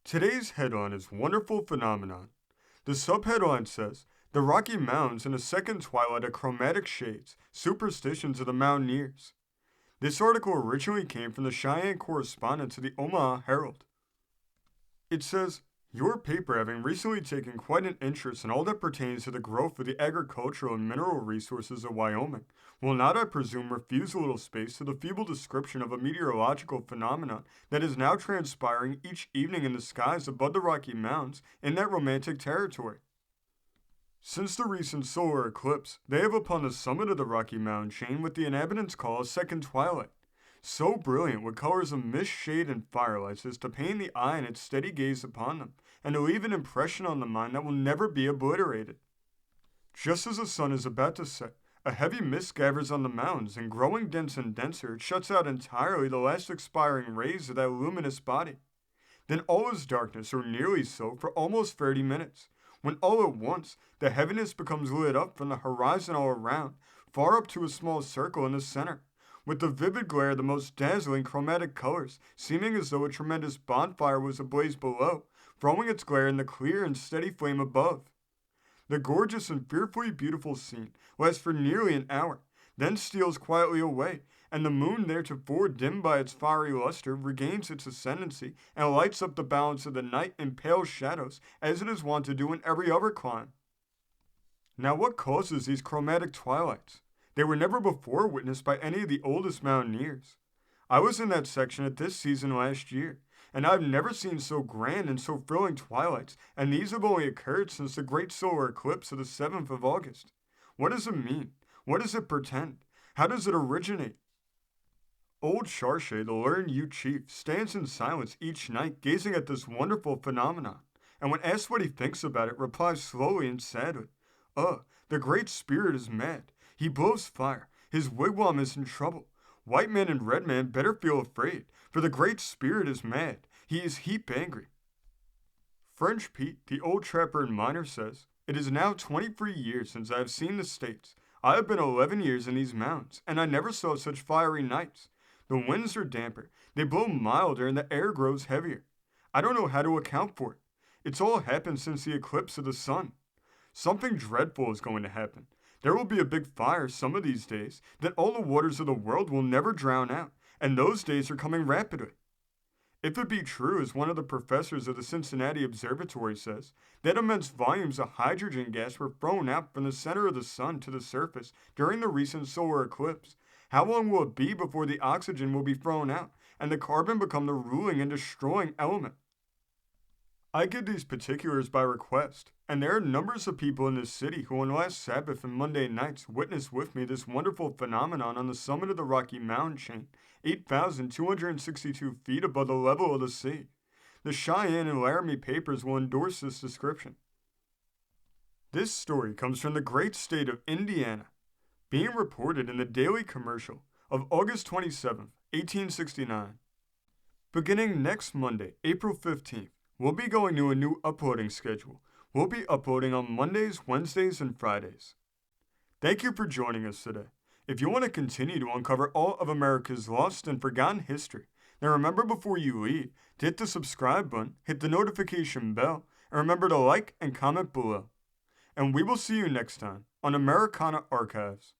Today's headline is Wonderful Phenomenon. The subheadline says, The Rocky Mountains in a Second Twilight of Chromatic Shades, Superstitions of the Mountaineers. This article originally came from the Cheyenne correspondent to the Omaha Herald. It says, Your paper having recently taken quite an interest in all that pertains to the growth of the agricultural and mineral resources of Wyoming, will not, I presume, refuse a little space to the feeble description of a meteorological phenomenon that is now transpiring each evening in the skies above the Rocky Mountains in that romantic territory. Since the recent solar eclipse, they have upon the summit of the Rocky Mountain chain what the inhabitants call a second twilight, so brilliant with colors of mist, shade, and firelights as to pain the eye in its steady gaze upon them, and to leave an impression on the mind that will never be obliterated. Just as the sun is about to set, a heavy mist gathers on the mountains, and growing dense and denser, it shuts out entirely the last expiring rays of that luminous body. Then all is darkness, or nearly so, for almost 30 minutes, when all at once the heaviness becomes lit up from the horizon all around, far up to a small circle in the center, with the vivid glare of the most dazzling chromatic colors, seeming as though a tremendous bonfire was ablaze below, throwing its glare in the clear and steady flame above. The gorgeous and fearfully beautiful scene lasts for nearly an hour, then steals quietly away, and the moon, theretofore dimmed by its fiery luster, regains its ascendancy and lights up the balance of the night in pale shadows, as it is wont to do in every other clime. Now, what causes these chromatic twilights? They were never before witnessed by any of the oldest mountaineers. I was in that section at this season last year, and I've never seen so grand and so thrilling twilights, and these have only occurred since the great solar eclipse of the 7th of August. What does it mean? What does it portend? How does it originate? Old Charchet, the learned Ute Chief, stands in silence each night gazing at this wonderful phenomenon, and when asked what he thinks about it, replies slowly and sadly, the Great Spirit is mad. He blows fire. His wigwam is in trouble. White man and red man better feel afraid, for the Great Spirit is mad. He is heap angry. French Pete, the old trapper and miner, says, It is now 23 years since I have seen the States. I have been 11 years in these mountains, and I never saw such fiery nights. The winds are damper, they blow milder, and the air grows heavier. I don't know how to account for it. It's all happened since the eclipse of the sun. Something dreadful is going to happen. There will be a big fire some of these days that all the waters of the world will never drown out, and those days are coming rapidly. If it be true, as one of the professors of the Cincinnati Observatory says, that immense volumes of hydrogen gas were thrown out from the center of the sun to the surface during the recent solar eclipse, how long will it be before the oxygen will be thrown out and the carbon become the ruling and destroying element? I give these particulars by request, and there are numbers of people in this city who on last Sabbath and Monday nights witnessed with me this wonderful phenomenon on the summit of the Rocky Mountain chain, 8,262 feet above the level of the sea. The Cheyenne and Laramie papers will endorse this description. This story comes from the great state of Indiana, being reported in the Daily Commercial of August 27, 1869. Beginning next Monday, April 15th, we'll be going to a new uploading schedule. We'll be uploading on Mondays, Wednesdays, and Fridays. Thank you for joining us today. If you want to continue to uncover all of America's lost and forgotten history, then remember before you leave to hit the subscribe button, hit the notification bell, and remember to like and comment below. And we will see you next time on Americana Archives.